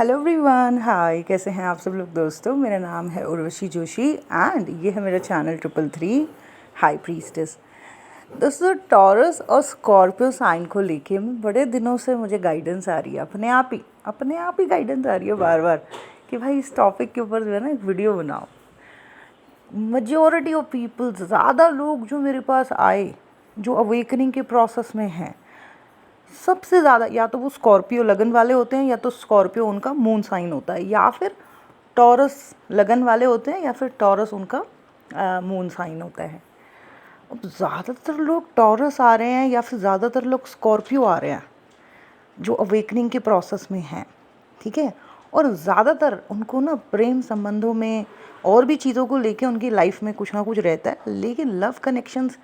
Hello everyone, हाय। कैसे हैं आप सब लोग दोस्तों। मेरा नाम है उर्वशी जोशी एंड ये है मेरा चैनल 333 हाई प्रीस्टेस। दोस्तों, टॉरस और स्कॉर्पियो साइन को लेके बड़े दिनों से मुझे गाइडेंस आ रही है, अपने आप ही गाइडेंस आ रही है बार बार कि भाई इस टॉपिक के ऊपर जो है ना एक वीडियो बनाओ। मेजॉरिटी ऑफ पीपल, ज़्यादा लोग जो मेरे पास आए, जो अवेकनिंग के प्रोसेस में हैं, सबसे ज़्यादा या तो वो स्कॉर्पियो लगन वाले होते हैं, या तो स्कॉर्पियो उनका मून साइन होता है, या फिर टॉरस लगन वाले होते हैं, या फिर टॉरस उनका मून साइन होता है। अब ज़्यादातर लोग टॉरस आ रहे हैं या फिर ज़्यादातर लोग स्कॉर्पियो आ रहे हैं जो अवेकनिंग के प्रोसेस में हैं, ठीक है। और ज़्यादातर उनको ना प्रेम संबंधों में और भी चीज़ों को लेके उनकी लाइफ में कुछ ना कुछ रहता है, लेकिन लव कनेक्शंस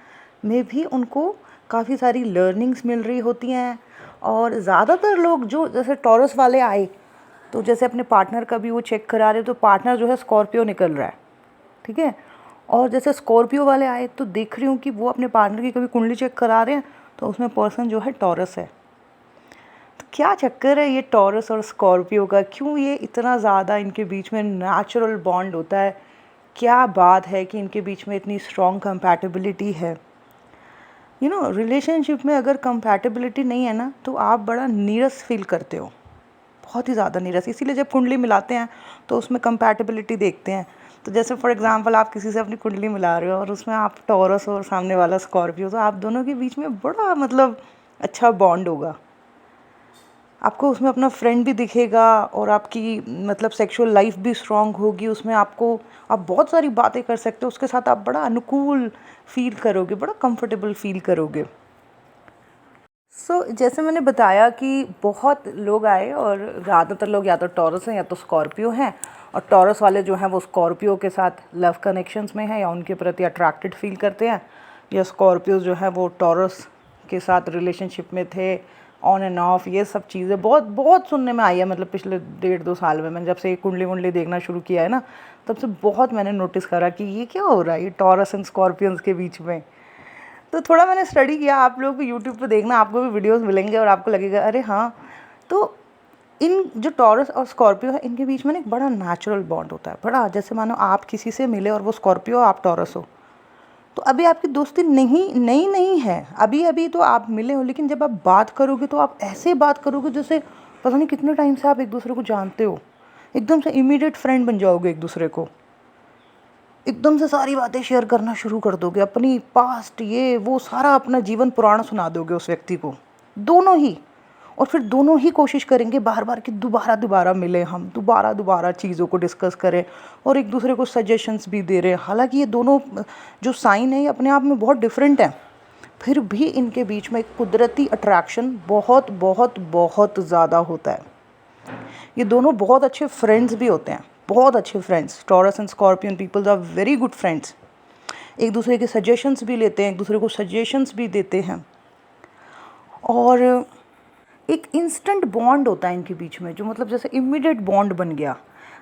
में भी उनको काफ़ी सारी लर्निंग्स मिल रही होती हैं। और ज़्यादातर लोग जो जैसे टॉरस वाले आए तो जैसे अपने पार्टनर का भी वो चेक करा रहे, तो पार्टनर जो है स्कॉर्पियो निकल रहा है, ठीक है। और जैसे स्कॉर्पियो वाले आए तो देख रही हूँ कि वो अपने पार्टनर की कभी कुंडली चेक करा रहे हैं, तो उसमें पर्सन जो है टॉरस है। तो क्या चक्कर है ये टॉरस और स्कॉर्पियो का, क्यों ये इतना ज़्यादा इनके बीच में नेचुरल बॉन्ड होता है? क्या बात है कि इनके बीच में इतनी स्ट्रॉन्ग कंपैटिबिलिटी है? रिलेशनशिप में अगर कंपैटिबिलिटी नहीं है ना, तो आप बड़ा नीरस फील करते हो, बहुत ही ज़्यादा नीरस। इसीलिए जब कुंडली मिलाते हैं तो उसमें कंपैटिबिलिटी देखते हैं। तो जैसे फॉर एग्जांपल आप किसी से अपनी कुंडली मिला रहे हो और उसमें आप टॉरस और सामने वाला स्कॉर्पियो, तो आप दोनों के बीच में बड़ा अच्छा बॉन्ड होगा। आपको उसमें अपना फ्रेंड भी दिखेगा और आपकी सेक्सुअल लाइफ भी स्ट्रांग होगी। उसमें आप बहुत सारी बातें कर सकते हो, उसके साथ आप बड़ा अनुकूल फील करोगे, बड़ा कंफर्टेबल फील करोगे। जैसे मैंने बताया कि बहुत लोग आए और ज़्यादातर लोग या तो टॉरस हैं या तो स्कॉर्पियो हैं। और टॉरस वाले जो हैं वो स्कॉर्पियो के साथ लव कनेक्शंस में हैं या उनके प्रति अट्रैक्टेड फील करते हैं, या स्कॉर्पियो जो है वो टॉरस के साथ रिलेशनशिप में थे ऑन एंड ऑफ। ये सब चीज़ें बहुत बहुत सुनने में आई है, पिछले 1.5-2 साल में। मैंने जब से कुंडली वुंडली देखना शुरू किया है ना, तब से बहुत मैंने नोटिस करा कि ये क्या हो रहा है ये टॉरस एंड स्कॉर्पियंस के बीच में। तो थोड़ा मैंने स्टडी किया। आप लोग भी यूट्यूब पे देखना, आपको भी वीडियोस मिलेंगे और आपको लगेगा अरे हाँ। तो इन जो टॉरस और स्कॉर्पियो है, इनके बीच में ना एक बड़ा नेचुरल बॉन्ड होता है, बड़ा। जैसे मानो आप किसी से मिले और वो स्कॉर्पियो आप टॉरस हो, तो अभी आपकी दोस्ती नहीं है, अभी तो आप मिले हो, लेकिन जब आप बात करोगे तो आप ऐसे बात करोगे जैसे पता नहीं कितने टाइम से आप एक दूसरे को जानते हो। एकदम से इमीडिएट फ्रेंड बन जाओगे एक दूसरे को, एकदम से सारी बातें शेयर करना शुरू कर दोगे, अपनी पास्ट ये वो सारा अपना जीवन पुराण सुना दोगे उस व्यक्ति को, दोनों ही। और फिर दोनों ही कोशिश करेंगे बार बार कि दोबारा मिले, हम दोबारा चीज़ों को डिस्कस करें, और एक दूसरे को सजेशंस भी दे रहे हैं। हालांकि ये दोनों जो साइन है ये अपने आप में बहुत डिफरेंट है, फिर भी इनके बीच में एक कुदरती अट्रैक्शन बहुत बहुत बहुत ज़्यादा होता है। ये दोनों बहुत अच्छे फ्रेंड्स भी होते हैं, बहुत अच्छे friends. Taurus and Scorpion peoples are very good friends. एक दूसरे के सजेशंस भी लेते हैं, एक दूसरे को सजेशंस भी देते हैं, और एक इंस्टेंट बॉन्ड होता है इनके बीच में, जो जैसे इमीडिएट बॉन्ड बन गया।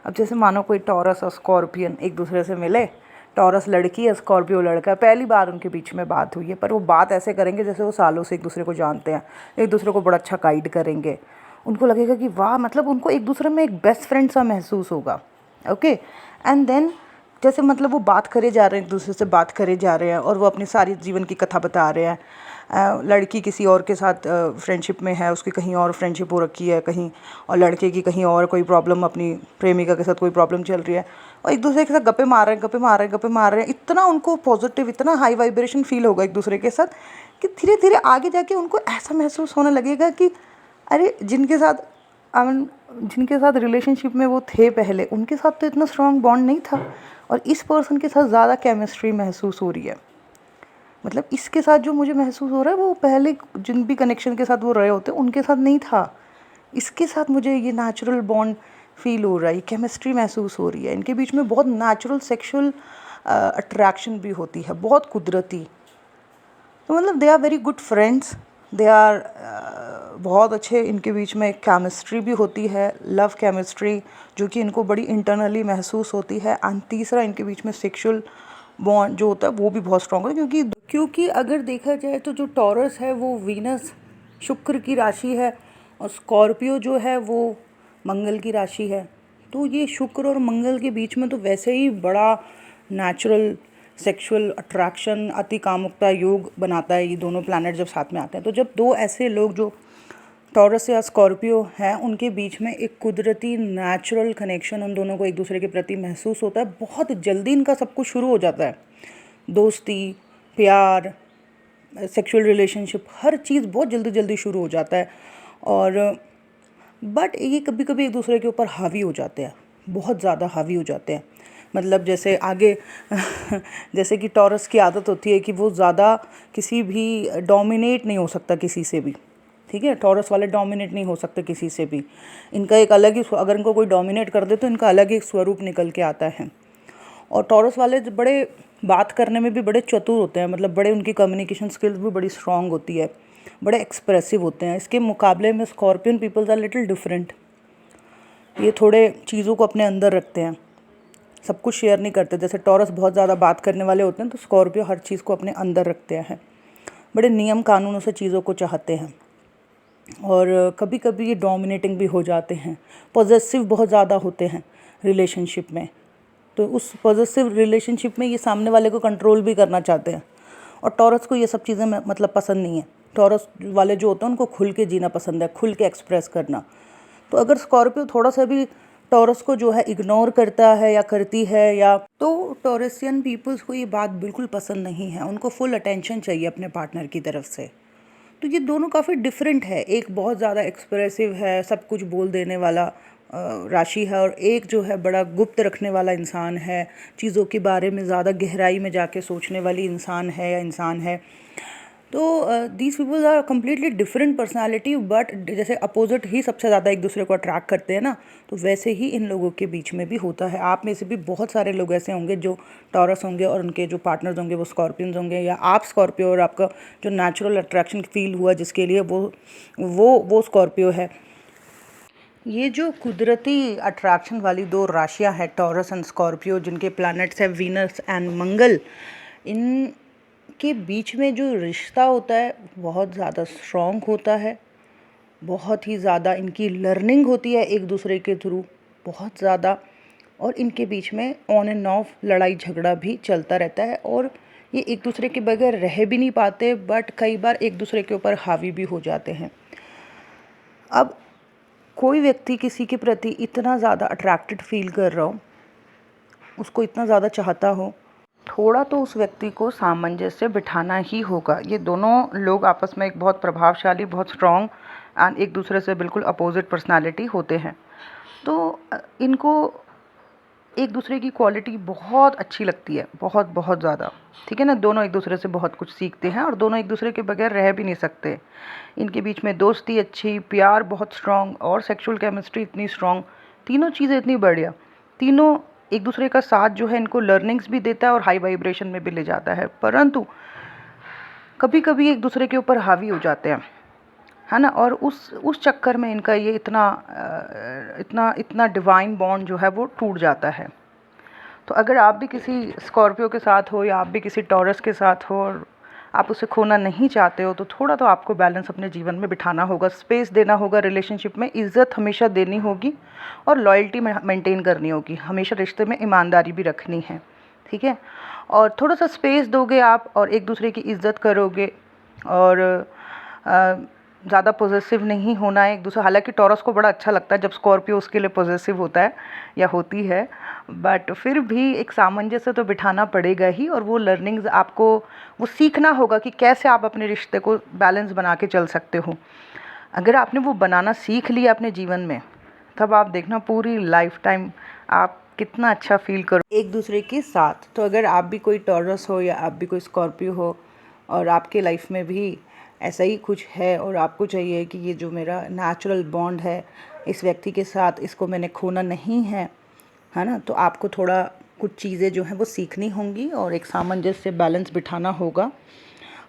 अब जैसे मानो कोई टॉरस और स्कॉर्पियन एक दूसरे से मिले, टॉरस लड़की है, स्कॉर्पियो लड़का है, पहली बार उनके बीच में बात हुई है, पर वो बात ऐसे करेंगे जैसे वो सालों से एक दूसरे को जानते हैं, एक दूसरे को बड़ा अच्छा गाइड करेंगे। उनको लगेगा कि वाह, उनको एक दूसरे में एक बेस्ट फ्रेंड सा महसूस होगा। ओके, एंड देन जैसे वो बात करे जा रहे हैं, एक दूसरे से बात करे जा रहे हैं, और वो अपनी सारी जीवन की कथा बता रहे हैं। लड़की किसी और के साथ फ्रेंडशिप में है, उसकी कहीं और फ्रेंडशिप हो रखी है कहीं, और लड़के की कहीं और कोई प्रॉब्लम, अपनी प्रेमिका के साथ कोई प्रॉब्लम चल रही है, और एक दूसरे के साथ गप्पे मार रहे हैं। इतना उनको पॉजिटिव, इतना हाई वाइब्रेशन फील होगा एक दूसरे के साथ, कि धीरे धीरे आगे जाके उनको ऐसा महसूस होने लगेगा कि अरे जिनके साथ रिलेशनशिप में वो थे पहले, उनके साथ तो इतना स्ट्रॉन्ग बॉन्ड नहीं था, और इस पर्सन के साथ ज़्यादा केमिस्ट्री महसूस हो रही है। इसके साथ जो मुझे महसूस हो रहा है वो पहले जिन भी कनेक्शन के साथ वो रहे होते उनके साथ नहीं था। इसके साथ मुझे ये नेचुरल बॉन्ड फील हो रहा है, केमिस्ट्री महसूस हो रही है। इनके बीच में बहुत नेचुरल सेक्सुअल अट्रैक्शन भी होती है, बहुत कुदरती। तो they are very good friends, they are बहुत अच्छे। इनके बीच में केमिस्ट्री भी होती है, लव केमिस्ट्री, जो कि इनको बड़ी इंटरनली महसूस होती है। एंड तीसरा, इनके बीच में सेक्सुअल बॉन्ड जो होता है वो भी बहुत स्ट्रॉन्ग होता है, क्योंकि अगर देखा जाए तो जो टॉरस है वो वीनस, शुक्र की राशि है, और स्कॉर्पियो जो है वो मंगल की राशि है, तो ये शुक्र और मंगल के बीच में तो वैसे ही बड़ा नेचुरल सेक्सुअल अट्रैक्शन, अति कामुकता योग बनाता है ये दोनों प्लैनेट जब साथ में आते हैं। तो जब दो ऐसे लोग जो टॉरस या स्कॉर्पियो हैं उनके बीच में एक कुदरती नेचुरल कनेक्शन उन दोनों को एक दूसरे के प्रति महसूस होता है, बहुत जल्दी इनका सब कुछ शुरू हो जाता है। दोस्ती, प्यार, सेक्सुअल रिलेशनशिप, हर चीज़ बहुत जल्दी जल्दी शुरू हो जाता है। और बट ये कभी कभी एक दूसरे के ऊपर हावी हो जाते हैं, बहुत ज़्यादा हावी हो जाते हैं। मतलब जैसे आगे जैसे कि टॉरस की आदत होती है कि वो ज़्यादा किसी भी डोमिनेट नहीं हो सकता किसी से भी, ठीक है। टॉरस वाले डोमिनेट नहीं हो सकते किसी से भी। इनका एक अलग ही, अगर इनको कोई डोमिनेट कर दे तो इनका अलग ही स्वरूप निकल के आता है। और टॉरस वाले बड़े बात करने में भी बड़े चतुर होते हैं, मतलब बड़े उनकी कम्युनिकेशन स्किल्स भी बड़ी स्ट्रांग होती है, बड़े एक्सप्रेसिव होते हैं। इसके मुकाबले में scorpion peoples are little different. ये थोड़े चीज़ों को अपने अंदर रखते हैं, सब कुछ शेयर नहीं करते। जैसे टॉरस बहुत ज़्यादा बात करने वाले होते हैं, तो स्कॉर्पियो हर चीज़ को अपने अंदर रखते हैं, बड़े नियम कानूनों से चीज़ों को चाहते हैं। और कभी कभी ये डोमिनेटिंग भी हो जाते हैं, पॉजेसिव बहुत ज़्यादा होते हैं रिलेशनशिप में। तो उस पॉजेसिव रिलेशनशिप में ये सामने वाले को कंट्रोल भी करना चाहते हैं। और टॉरस को ये सब चीज़ें मतलब पसंद नहीं है। टॉरस वाले जो होते हैं उनको खुल के जीना पसंद है, खुल के एक्सप्रेस करना। तो अगर स्कॉर्पियो थोड़ा सा भी टॉरस को जो है इग्नोर करता है या करती है, या तो टॉरसियन पीपल्स को ये बात बिल्कुल पसंद नहीं है, उनको फुल अटेंशन चाहिए अपने पार्टनर की तरफ से। तो ये दोनों काफ़ी डिफरेंट है। एक बहुत ज़्यादा एक्सप्रेसिव है, सब कुछ बोल देने वाला राशि है, और एक जो है बड़ा गुप्त रखने वाला इंसान है, चीज़ों के बारे में ज़्यादा गहराई में जाके सोचने वाली इंसान है या इंसान है। तो these peoples are completely different personality, but जैसे अपोजिट ही सबसे ज़्यादा एक दूसरे को अट्रैक्ट करते हैं ना, तो वैसे ही इन लोगों के बीच में भी होता है। आप में से भी बहुत सारे लोग ऐसे होंगे जो टॉरस होंगे और उनके जो पार्टनर्स होंगे वो स्कॉर्पियंस होंगे, या आप स्कॉर्पियो और आपका जो नेचुरल अट्रैक्शन फील हुआ जिसके लिए वो स्कॉर्पियो है। ये जो कुदरती अट्रैक्शन वाली दो राशियाँ हैं, टॉरस एंड स्कॉर्पियो, जिनके प्लैनेट्स हैं वीनस एंड मंगल, इन के बीच में जो रिश्ता होता है बहुत ज़्यादा स्ट्रॉन्ग होता है, बहुत ही ज़्यादा इनकी लर्निंग होती है एक दूसरे के थ्रू, बहुत ज़्यादा। और इनके बीच में ऑन एंड ऑफ लड़ाई झगड़ा भी चलता रहता है, और ये एक दूसरे के बगैर रह भी नहीं पाते, बट कई बार एक दूसरे के ऊपर हावी भी हो जाते हैं। अब कोई व्यक्ति किसी के प्रति इतना ज़्यादा अट्रैक्टेड फील कर रहा हो, उसको इतना ज़्यादा चाहता हो, थोड़ा तो उस व्यक्ति को सामंजस्य बिठाना ही होगा। ये दोनों लोग आपस में एक बहुत प्रभावशाली, बहुत स्ट्रॉन्ग एंड एक दूसरे से बिल्कुल अपोजिट पर्सनालिटी होते हैं। तो इनको एक दूसरे की क्वालिटी बहुत अच्छी लगती है, बहुत बहुत ज़्यादा, ठीक है ना। दोनों एक दूसरे से बहुत कुछ सीखते हैं, और दोनों एक दूसरे के बगैर रह भी नहीं सकते। इनके बीच में दोस्ती अच्छी, प्यार बहुत स्ट्रॉन्ग, और सेक्सुअल केमिस्ट्री इतनी स्ट्रॉन्ग, तीनों चीज़ें इतनी बढ़िया। तीनों एक दूसरे का साथ जो है इनको लर्निंग्स भी देता है और हाई वाइब्रेशन में भी ले जाता है, परंतु कभी कभी एक दूसरे के ऊपर हावी हो जाते हैं, है ना। और उस चक्कर में इनका ये इतना डिवाइन बॉन्ड जो है वो टूट जाता है। तो अगर आप भी किसी स्कॉर्पियो के साथ हो या आप भी किसी टॉरस के साथ हो और आप उसे खोना नहीं चाहते हो, तो थोड़ा तो आपको बैलेंस अपने जीवन में बिठाना होगा, स्पेस देना होगा रिलेशनशिप में, इज़्ज़त हमेशा देनी होगी और लॉयल्टी मेंटेन करनी होगी, हमेशा रिश्ते में ईमानदारी भी रखनी है, ठीक है। और थोड़ा सा स्पेस दोगे आप और एक दूसरे की इज़्ज़त करोगे, और ज़्यादा पॉजेसिव नहीं होना है एक दूसरे। हालांकि टॉरस को बड़ा अच्छा लगता है जब स्कॉर्पियो उसके लिए पॉजेसिव होता है या होती है, बट फिर भी एक सामंजस्य तो बिठाना पड़ेगा ही, और वो लर्निंग्स आपको वो सीखना होगा कि कैसे आप अपने रिश्ते को बैलेंस बना के चल सकते हो। अगर आपने वो बनाना सीख लिया अपने जीवन में, तब आप देखना पूरी लाइफ टाइम आप कितना अच्छा फील करो एक दूसरे के साथ। तो अगर आप भी कोई टॉरस हो या आप भी कोई स्कॉर्पियो हो और आपके लाइफ में भी ऐसा ही कुछ है, और आपको चाहिए कि ये जो मेरा नेचुरल बॉन्ड है इस व्यक्ति के साथ, इसको मैंने खोना नहीं है, है ना, तो आपको थोड़ा कुछ चीज़ें जो हैं वो सीखनी होंगी और एक सामंजस्य बैलेंस बिठाना होगा।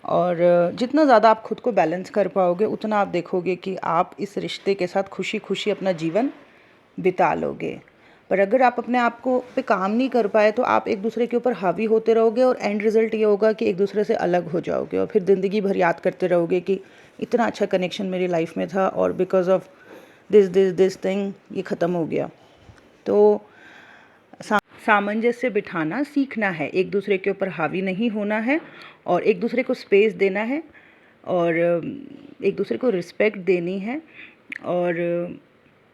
और जितना ज़्यादा आप खुद को बैलेंस कर पाओगे, उतना आप देखोगे कि आप इस रिश्ते के साथ खुशी खुशी अपना जीवन बिता लोगे। पर अगर आप अपने आप को पे काम नहीं कर पाए, तो आप एक दूसरे के ऊपर हावी होते रहोगे, और एंड रिज़ल्ट ये होगा कि एक दूसरे से अलग हो जाओगे, और फिर ज़िंदगी भर याद करते रहोगे कि इतना अच्छा कनेक्शन मेरी लाइफ में था, और बिकॉज़ ऑफ दिस थिंग, ये ख़त्म हो गया। तो सामंजस्य बिठाना सीखना है, एक दूसरे के ऊपर हावी नहीं होना है और एक दूसरे को स्पेस देना है और एक दूसरे को रिस्पेक्ट देनी है और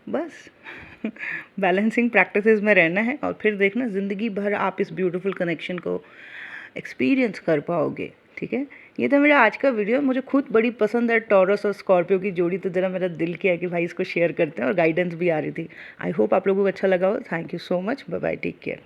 बस बैलेंसिंग प्रैक्टिसेस में रहना है और फिर देखना ज़िंदगी भर आप इस ब्यूटीफुल कनेक्शन को एक्सपीरियंस कर पाओगे। ठीक है, ये था मेरा आज का वीडियो। मुझे खुद बड़ी पसंद है टॉरस और स्कॉर्पियो की जोड़ी, तो ज़रा मेरा दिल किया कि भाई इसको शेयर करते हैं और गाइडेंस भी आ रही थी। आई होप आप लोगों को अच्छा लगा हो। Thank you so much, bye bye, take care.